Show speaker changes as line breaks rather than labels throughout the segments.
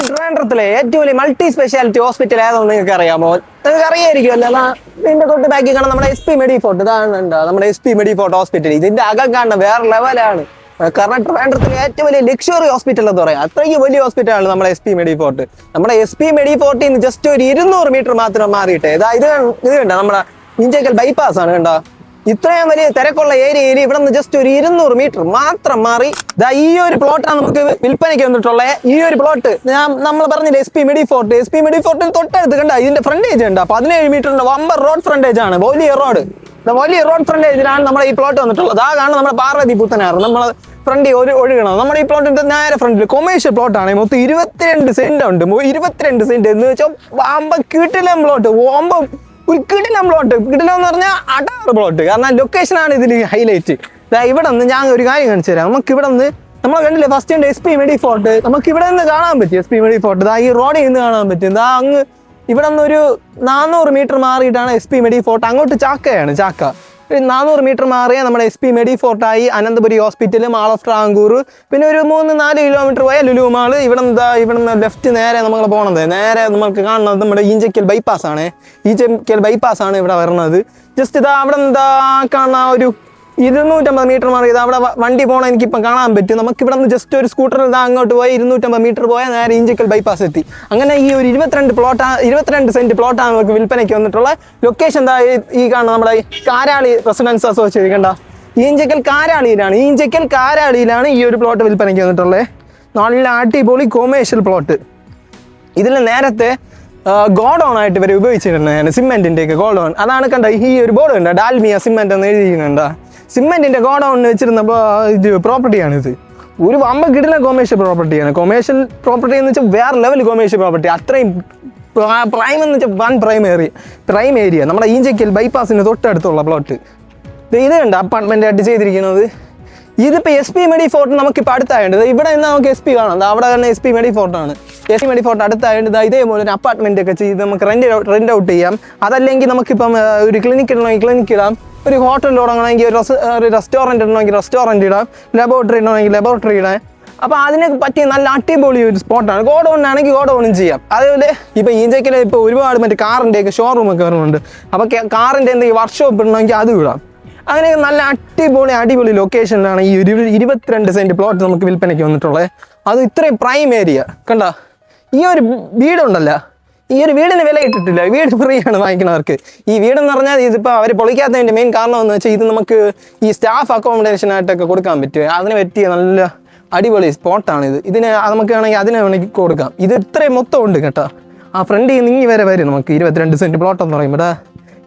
ട്രിവാൻഡ്രത്തിലെ ഏറ്റവും വലിയ multi speciality hospital ഏതാണെന്ന് നിങ്ങൾക്ക് അറിയാമോ? നിങ്ങൾക്ക് അറിയായിരിക്കുമല്ലോ. ഇതിന്റെ തൊട്ട് ബാക്കി കാണാൻ നമ്മുടെ SP മെഡിഫോർട്ട്. ഇതാണ് നമ്മുടെ SP മെഡിഫോർട്ട് ഹോസ്പിറ്റൽ. ഇതിന്റെ അകം കാണുന്ന വേറെ ലെവലാണ്. കാരണം ട്രിവാൻഡ്രത്തിലെ ഏറ്റവും വലിയ ലക്ഷറി ഹോസ്പിറ്റൽ എന്ന് പറയാം. അത്രയ്ക്ക് വലിയ ഹോസ്പിറ്റലാണ് നമ്മുടെ SP മെഡിഫോർട്ട്. നമ്മുടെ SP മെഡിഫോർട്ടിൽ നിന്ന് ജസ്റ്റ് ഒരു 200 മീറ്റർ മാത്രം മാറിയിട്ട് ഇത് കണ്ട നമ്മുടെ ഇഞ്ചക്കൽ ബൈപ്പാസ് ആണ്. കണ്ടോ, ഇത്രയും വലിയ തിരക്കുള്ള ഏരിയയിൽ ഇവിടെ നിന്ന് ജസ്റ്റ് ഒരു 200 മീറ്റർ മാത്രം മാറി ഈ ഒരു പ്ലോട്ടാണ് നമുക്ക് വിൽപ്പനയ്ക്ക് വന്നിട്ടുള്ളത്. ഈ ഒരു പ്ലോട്ട് നമ്മൾ പറഞ്ഞില്ല SP മെഡിഫോർട്ടിന് തൊട്ടടുത്ത് കണ്ട ഇതിന്റെ ഫ്രണ്ടേജ് ഉണ്ട്. 17 മീറ്ററിന്റെ വമ്പർ റോഡ് ഫ്രണ്ടേജ് ആണ്. വലിയ റോഡ് ഫ്രണ്ടേജിലാണ് നമ്മുടെ ഈ പ്ലോട്ട് വന്നിട്ടുള്ളത്. അതാണ് നമ്മുടെ പാർവതി പുത്തനാറ് നമ്മളെ ഫ്രണ്ടിൽ ഒഴുകണം. നമ്മുടെ ഈ പ്ലോട്ടിന്റെ നേരെ ഫ്രണ്ടിൽ കൊമേഴ്ഷ്യൽ പ്ലോട്ടാണ്. മൊത്തം 22 സെന്റ് ഉണ്ട്. 22 സെന്റ് എന്ന് വെച്ചാൽ വമ്പ കിട്ടില്ല പ്ലോട്ട്. ഒരു കിടിലം എന്ന് പറഞ്ഞാൽ അടാറ് പ്ലോട്ട്. കാരണം ലൊക്കേഷനാണ് ഇതിൽ ഹൈലൈറ്റ്. ഇവിടെ നിന്ന് ഞാൻ ഒരു കാര്യം കാണിച്ചു തരാം. നമുക്ക് ഇവിടെ നിന്ന് നമ്മൾ കണ്ടില്ലേ ഫസ്റ്റ് SP മെഡിഫോർട്ട്. നമുക്ക് ഇവിടെ നിന്ന് കാണാൻ പറ്റും SP മെഡിഫോർട്ട്. ഈ റോഡിൽ നിന്ന് കാണാൻ പറ്റും. അങ്ങ് ഇവിടെ നിന്ന് ഒരു 400 മീറ്റർ മാറിയിട്ടാണ് SP മെഡിഫോർട്ട്. അങ്ങോട്ട് ചാക്ക 400 മീറ്റർ മാറിയ നമ്മുടെ SP മെഡിഫോർട്ടായി Ananthapuri hospital, mall of Travancore, പിന്നെ ഒരു 3-4 കിലോമീറ്റർ പോയ ലുലു മാള്. ഇവിടെ നിന്ന് ലെഫ്റ്റ് നേരെ നമ്മൾ പോകണത് നേരെ നമുക്ക് കാണുന്നത് നമ്മുടെ ഈഞ്ചക്കൽ ബൈപ്പാസ് ആണ് ഇവിടെ വരുന്നത്. ജസ്റ്റ് അവിടെ കാണുന്ന ഒരു 250 മീറ്റർ മാറി അവിടെ വണ്ടി പോകണം എനിക്കിപ്പം കാണാൻ പറ്റും. നമുക്ക് ഇവിടെ നിന്ന് ജസ്റ്റ് ഒരു സ്കൂട്ടറിൽ അങ്ങോട്ട് പോയി 250 മീറ്റർ പോയാൽ നേരെ ഈഞ്ചക്കൽ ബൈപ്പാസ് എത്തി. അങ്ങനെ ഈ ഒരു 22 സെന്റ് പ്ലോട്ടാണ് നമുക്ക് വിൽപ്പനയ്ക്ക് വന്നിട്ടുള്ള ലൊക്കേഷൻ. ഈ കാണുന്ന നമ്മുടെ കാരാളി റെസിഡൻസ് അസോസിയേഷൻ കണ്ട ഈഞ്ചക്കൽ കാരാളിയിലാണ് ഈ ഒരു പ്ലോട്ട് വിൽപ്പനയ്ക്ക് വന്നിട്ടുള്ളത്. നല്ല അടിപൊളി കൊമേഴ്ഷ്യൽ പ്ലോട്ട്. ഇതിൽ നേരത്തെ ഗോഡൗൺ ആയിട്ട് ഇവർ ഉപയോഗിച്ചിട്ടുണ്ട്. സിമെന്റിന്റെ ഒക്കെ ഗോഡൗൺ. അതാണ് കണ്ട ഈ ഒരു ബോർഡ് ഉണ്ട്, ഡാൽമിയ സിമെന്റ് എന്ന് എഴുതിയിട്ടുണ്ട്. സിമെന്റിന്റെ ഗോഡൗണിൽ വെച്ചിരുന്നപ്പോൾ ഇത് പ്രോപ്പർട്ടിയാണിത്. ഒരു വമ്പ കിടിലൻ കൊമേഴ്ഷ്യൽ പ്രോപ്പർട്ടിയാണ്. കൊമേഴ്ഷ്യൽ പ്രോപ്പർട്ടി എന്ന് വെച്ചാൽ വേറെ ലെവൽ കൊമേഴ്ഷ്യൽ പ്രോപ്പർട്ടി. അത്രയും പ്രൈം എന്ന് വെച്ചാൽ വൺ പ്രൈം ഏരിയ നമ്മുടെ ഈഞ്ചക്കൽ ബൈപ്പാസിന് തൊട്ടടുത്തുള്ള പ്ലോട്ട്. ഇത് കണ്ട അപ്പാർട്ട്മെന്റ് ആയിട്ട് ചെയ്തിരിക്കുന്നത്. ഇതിപ്പോൾ SP മെഡിഫോർട്ട് നമുക്കിപ്പോൾ അടുത്തായത്. ഇവിടെ നിന്ന് നമുക്ക് SP കാണാം. അവിടെ തന്നെ SP മെഡിഫോർട്ടാണ്. SP മെഡിഫോർട്ട് അടുത്തായത്. ഇതേപോലെ ഒരു അപ്പാർട്ട്മെന്റ് ഒക്കെ ചെയ്ത് നമുക്ക് റെന്റ് ഔട്ട് ചെയ്യാം. അതല്ലെങ്കിൽ നമുക്കിപ്പം ഒരു ക്ലിനിക്ക് ഇടണമെങ്കിൽ ക്ലിനിക്ക് ഇടാം. ഒരു ഹോട്ടൽ തുടങ്ങണമെങ്കിൽ ഒരു റെസ്റ്റോറൻറ്റ് ഇടണമെങ്കിൽ റെസ്റ്റോറൻറ്റ് ഇടാം. ലബോറട്ടറി ഇടണമെങ്കിൽ ലബോറട്ടറി ഇടാം. അപ്പോൾ അതിനെ പറ്റിയ നല്ല അടിപൊളി ഒരു സ്പോട്ടാണ്. ഗോഡൗണിനാണെങ്കിൽ ഗോഡൗണും ചെയ്യാം. അതേപോലെ ഇപ്പോൾ ഈഞ്ചക്കൽ ഇപ്പോൾ ഒരുപാട് മറ്റേ കാറിൻ്റെയൊക്കെ ഷോറൂമൊക്കെ വരുന്നുണ്ട്. അപ്പോൾ കാറിൻ്റെ എന്തെങ്കിലും വർക്ക്ഷോപ്പ് ഇടണമെങ്കിൽ അതും ഇടാം. അങ്ങനെ നല്ല അടിപൊളി ലൊക്കേഷനിലാണ് ഈ 22 സെന്റ് പ്ലോട്ട് നമുക്ക് വിൽപ്പനയ്ക്ക് വന്നിട്ടുള്ളത്. അത് ഇത്രയും പ്രൈം ഏരിയ കണ്ട. ഈ ഒരു വീടുണ്ടല്ലോ, ഈ ഒരു വീടിന് വില ഇട്ടിട്ടില്ല. വീട് ഫ്രീ ആണ് വാങ്ങിക്കുന്നവർക്ക്. ഈ വീടെന്ന് പറഞ്ഞാൽ ഇതിപ്പോൾ അവർ പൊളിക്കാത്തതിൻ്റെ മെയിൻ കാരണം എന്ന് വെച്ചാൽ ഇത് നമുക്ക് ഈ സ്റ്റാഫ് അക്കോമഡേഷനായിട്ടൊക്കെ കൊടുക്കാൻ പറ്റും. അതിന് പറ്റിയ നല്ല അടിപൊളി സ്പോട്ടാണിത്. നമുക്ക് വേണമെങ്കിൽ കൊടുക്കാം. ഇത് ഇത്രയും മൊത്തം ഉണ്ട് കേട്ടോ. ആ ഫ്രണ്ടിൽ നിന്ന് വരെ വരും നമുക്ക് 22 സെന്റ് പ്ലോട്ട് എന്ന് പറയുമ്പോൾ.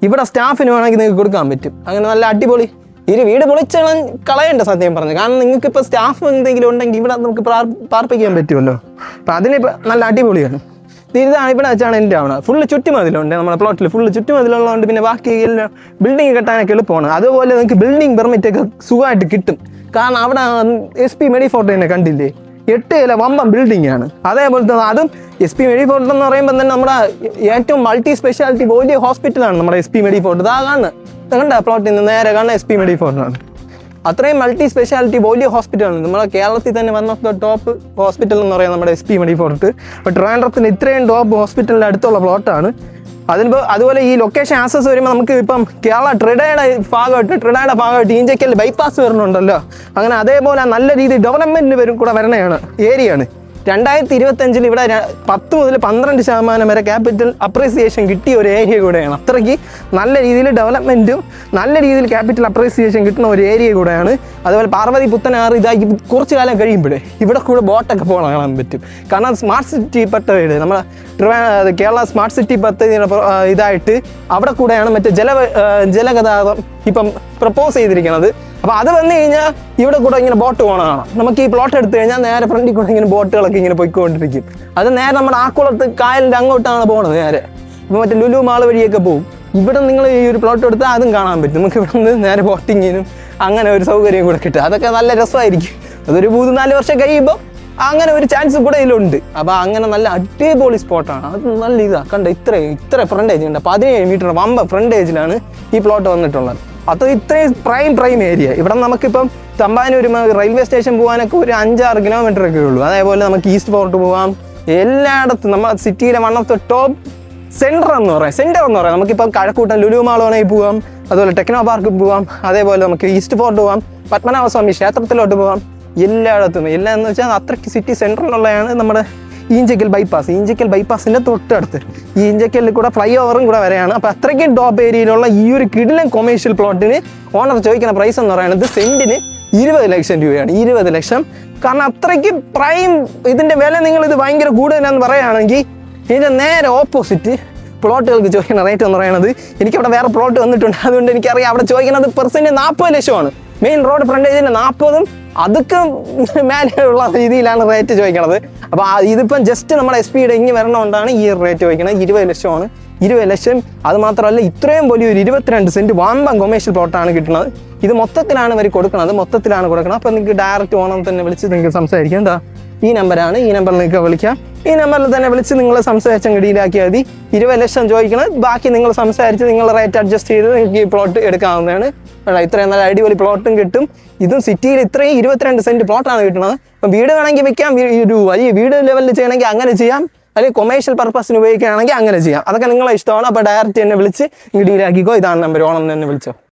ഇവിടെ സ്റ്റാഫിന് വേണമെങ്കിൽ നിങ്ങൾക്ക് കൊടുക്കാൻ പറ്റും. അങ്ങനെ നല്ല അടിപൊളി. ഈ വീട് കളയേണ്ട സത്യം പറഞ്ഞു. കാരണം നിങ്ങൾക്ക് ഇപ്പോൾ സ്റ്റാഫ് എന്തെങ്കിലും ഉണ്ടെങ്കിൽ ഇവിടെ നമുക്ക് പാർപ്പിക്കാൻ പറ്റുമല്ലോ. അപ്പം അതിനിപ്പോൾ നല്ല അടിപൊളിയാണ്. ഇതാണ് ഇവിടെ വെച്ചാണ് എൻ്റെ ആവണ. ഫുള്ള് ചുറ്റുമതിലുണ്ട് നമ്മുടെ പ്ലോട്ടിൽ. ഫുള്ള് ചുറ്റുമതിലുള്ളതുകൊണ്ട് പിന്നെ ബാക്കി എല്ലാം ബിൽഡിംഗ് കെട്ടാനൊക്കെ എളുപ്പമാണ്. അതുപോലെ നിങ്ങൾക്ക് ബിൽഡിംഗ് പെർമിറ്റൊക്കെ സുഖമായിട്ട് കിട്ടും. കാരണം അവിടെ SP മെഡിഫോർട്ട് തന്നെ കണ്ടില്ലേ, 8 വമ്പം ബിൽഡിംഗ് ആണ്. അതേപോലെ തന്നെ അതും SP മെഡിഫോർട്ട് എന്ന് പറയുമ്പോൾ തന്നെ നമ്മുടെ ഏറ്റവും മൾട്ടി സ്പെഷ്യാലിറ്റി വലിയ ഹോസ്പിറ്റലാണ് നമ്മുടെ SP മെഡിഫോർട്ട്. കണ്ട പ്ലോട്ടിൽ നിന്ന് നേരെ കാണുന്ന SP മെഡിഫോർട്ടാണ്. അത്രയും മൾട്ടി സ്പെഷ്യാലിറ്റി വലിയ ഹോസ്പിറ്റലാണ്. നമ്മുടെ കേരളത്തിൽ തന്നെ one of the top hospital എന്ന് പറയുന്നത് നമ്മുടെ SP മെഡിഫോർട്ട്. അപ്പോൾ ട്രിവാൻഡ്രത്തിന് ഇത്രയും ടോപ്പ് ഹോസ്പിറ്റലിൻ്റെ അടുത്തുള്ള പ്ലോട്ടാണ്. അതുപോലെ ഈ ലൊക്കേഷൻ ആക്സസ് വരുമ്പോൾ നമുക്ക് ഇപ്പം കേരള ട്രിഡയുടെ ഭാഗമായിട്ട് ഈഞ്ചക്കൽ ബൈപ്പാസ് വരുന്നുണ്ടല്ലോ. അങ്ങനെ അതേപോലെ നല്ല രീതിയിൽ ഡെവലപ്മെൻറ്റിന് കൂടെ വരണയാണ് ഏരിയയാണ്. 2025 ഇവിടെ 10 മുതൽ 12% വരെ ക്യാപിറ്റൽ അപ്രീസിയേഷൻ കിട്ടിയ ഒരു ഏരിയ കൂടെയാണ്. അത്രയ്ക്ക് നല്ല രീതിയിൽ ഡെവലപ്മെൻറ്റും നല്ല രീതിയിൽ ക്യാപിറ്റൽ അപ്രീസിയേഷൻ കിട്ടുന്ന ഒരു ഏരിയ കൂടെയാണ്. അതുപോലെ പാർവതി പുത്തനാറ് ഇതാക്കി കുറച്ച് കാലം കഴിയുമ്പോഴേ ഇവിടെ കൂടെ ബോട്ടൊക്കെ പോകണം കാണാൻ പറ്റും. കാരണം സ്മാർട്ട് സിറ്റി പദ്ധതി നമ്മുടെ കേരള സ്മാർട്ട് സിറ്റി പദ്ധതി ഇതായിട്ട് അവിടെ കൂടെയാണ് മറ്റേ ജലഗതാഗതം ഇപ്പം പ്രപ്പോസ് ചെയ്തിരിക്കുന്നത്. അപ്പോൾ അത് വന്നു കഴിഞ്ഞാൽ ഇവിടെ കൂടെ ഇങ്ങനെ ബോട്ട് പോകണം. നമുക്ക് ഈ പ്ലോട്ട് എടുത്തു കഴിഞ്ഞാൽ നേരെ ഫ്രണ്ടിൽ കൂടെ ഇങ്ങനെ ബോട്ടുകളൊക്കെ ഇങ്ങനെ പോയിക്കൊണ്ടിരിക്കും. അത് നേരെ നമ്മുടെ ആക്കുളത്ത് കായലിൻ്റെ അങ്ങോട്ടാണ് പോകുന്നത്. നേരെ ഇപ്പോൾ മറ്റേ ലുലു മാൾ വഴിയൊക്കെ പോകും. ഇവിടെ നിങ്ങൾ ഈ ഒരു പ്ലോട്ട് എടുത്താൽ അതും കാണാൻ പറ്റും. നമുക്ക് ഇവിടെ നിന്ന് നേരെ ബോട്ടിങ്ങിനും അങ്ങനെ ഒരു സൗകര്യം കൂടെ കിട്ടും. അതൊക്കെ നല്ല രസമായിരിക്കും. അതൊരു 3-4 വർഷം കഴിയുമ്പോൾ അങ്ങനെ ഒരു ചാൻസ് കൂടെ ഇതിലുണ്ട്. അപ്പോൾ അങ്ങനെ നല്ല അടിപൊളി സ്പോട്ടാണ്. അത് നല്ല ഇതാണ് കണ്ട. ഇത്ര ഫ്രണ്ടേജ് ഉണ്ട്. 17 മീറ്റർ വമ്പ ഫ്രണ്ടേജിലാണ് ഈ പ്ലോട്ട് വന്നിട്ടുള്ളത്. അത് ഇത്രയും പ്രൈം ഏരിയ. ഇവിടെ നമുക്കിപ്പം തമ്പാനൂർ റെയിൽവേ സ്റ്റേഷൻ പോകാനൊക്കെ ഒരു 5-6 കിലോമീറ്റർ ഒക്കെ ഉള്ളൂ. അതേപോലെ നമുക്ക് ഈസ്റ്റ് ഫോർട്ട് പോകാം, എല്ലായിടത്തും നമ്മൾ സിറ്റിയിലെ one of the top centre എന്ന് പറയാം. നമുക്കിപ്പോൾ കഴക്കൂട്ടം ലുലു മാൾ വേണമെങ്കിൽ പോകാം, അതുപോലെ ടെക്നോ പാർക്ക് പോകാം, അതേപോലെ നമുക്ക് ഈസ്റ്റ് ഫോർട്ട് പോകാം, പത്മനാഭസ്വാമി ക്ഷേത്രത്തിലോട്ട് പോകാം. എല്ലായിടത്തും എല്ലാം എന്ന് വെച്ചാൽ അത്രയ്ക്ക് സിറ്റി സെൻറ്ററിലുള്ളതാണ് നമ്മുടെ ഈഞ്ചക്കൽ ബൈപ്പാസിൻ്റെ തൊട്ടടുത്ത്. ഈ ഈഞ്ചക്കലിൽ കൂടെ ഫ്ലൈ ഓവറും കൂടെ വരെയാണ്. അപ്പോൾ അത്രയ്ക്കും ടോപ്പ് ഏരിയയിലുള്ള ഈ ഒരു കിടിലൻ കൊമേഴ്ഷ്യൽ പ്ലോട്ടിന് ഓണർ ചോദിക്കുന്ന പ്രൈസ് എന്ന് പറയുന്നത് സെൻറ്റിന് 20 ലക്ഷം രൂപയാണ്. 20 ലക്ഷം. കാരണം അത്രയ്ക്ക് പ്രൈം ഇതിൻ്റെ വില ഇത് ഭയങ്കര കൂടുതലാണെന്ന് പറയുകയാണെങ്കിൽ ഇതിൻ്റെ നേരെ ഓപ്പോസിറ്റ് പ്ലോട്ടുകൾക്ക് ചോദിക്കുന്ന റേറ്റ് എന്ന് പറയുന്നത്, എനിക്കവിടെ വേറെ പ്ലോട്ട് വന്നിട്ടുണ്ട്, അതുകൊണ്ട് എനിക്കറിയാം അവിടെ ചോദിക്കുന്നത് പെർസെൻറ്റ് 40 ലക്ഷമാണ്. മെയിൻ റോഡ് ഫ്രണ്ടേജിന് 40ഉം അതൊക്കെ മേലെയുള്ള രീതിയിലാണ് റേറ്റ് ചോദിക്കണത്. അപ്പോൾ ഇതിപ്പം ജസ്റ്റ് നമ്മുടെ SP ഇങ്ങി വരണതുകൊണ്ടാണ് ഈ റേറ്റ് ചോദിക്കുന്നത്. 20 ലക്ഷമാണ്. 20 ലക്ഷം. അത് മാത്രമല്ല ഇത്രയും വലിയൊരു 22 സെൻറ്റ് വാമ്പം കൊമേഴ്ഷ്യൽ പ്ലോട്ടാണ് കിട്ടുന്നത്. ഇത് മൊത്തത്തിലാണ് ഇവർ കൊടുക്കുന്നത്. അപ്പോൾ നിങ്ങൾക്ക് ഡയറക്റ്റ് ഓണം തന്നെ വിളിച്ച് നിങ്ങൾക്ക് സംസാരിക്കാം. എന്താ ഈ നമ്പറാണ്, ഈ നമ്പറിൽ നിങ്ങൾക്ക് വിളിക്കാം. ഈ നമ്പറിൽ തന്നെ വിളിച്ച് നിങ്ങൾ സംസാരിച്ചങ്ങ് ഡീലാക്കിയാൽ മതി. 20 ലക്ഷം ചോദിക്കുന്നത്, ബാക്കി നിങ്ങൾ സംസാരിച്ച് നിങ്ങൾ റേറ്റ് അഡ്ജസ്റ്റ് ചെയ്ത് നിങ്ങൾക്ക് ഈ പ്ലോട്ട് എടുക്കാവുന്നതാണ്. ഇത്രയും നല്ല അടിപൊളി പ്ലോട്ടും കിട്ടും. ഇതും സിറ്റിയിൽ ഇത്രയും 22 സെൻറ്റ് പ്ലോട്ടാണ് കിട്ടുന്നത്. അപ്പം വീട് വേണമെങ്കിൽ വെക്കാം, വലിയ വീട് ലെവലിൽ ചെയ്യണമെങ്കിൽ അങ്ങനെ ചെയ്യാം, അല്ലെങ്കിൽ കൊമേഴ്ഷ്യൽ പർപ്പസിന് ഉപയോഗിക്കുകയാണെങ്കിൽ അങ്ങനെ ചെയ്യാം. അതൊക്കെ നിങ്ങളെ ഇഷ്ടമാണ്. അപ്പോൾ ഡയറക്റ്റ് എന്നെ വിളിച്ച് ഡീലാക്കിക്കോ. ഇതാണ് നമ്പർ, ഓണം തന്നെ വിളിച്ചോ.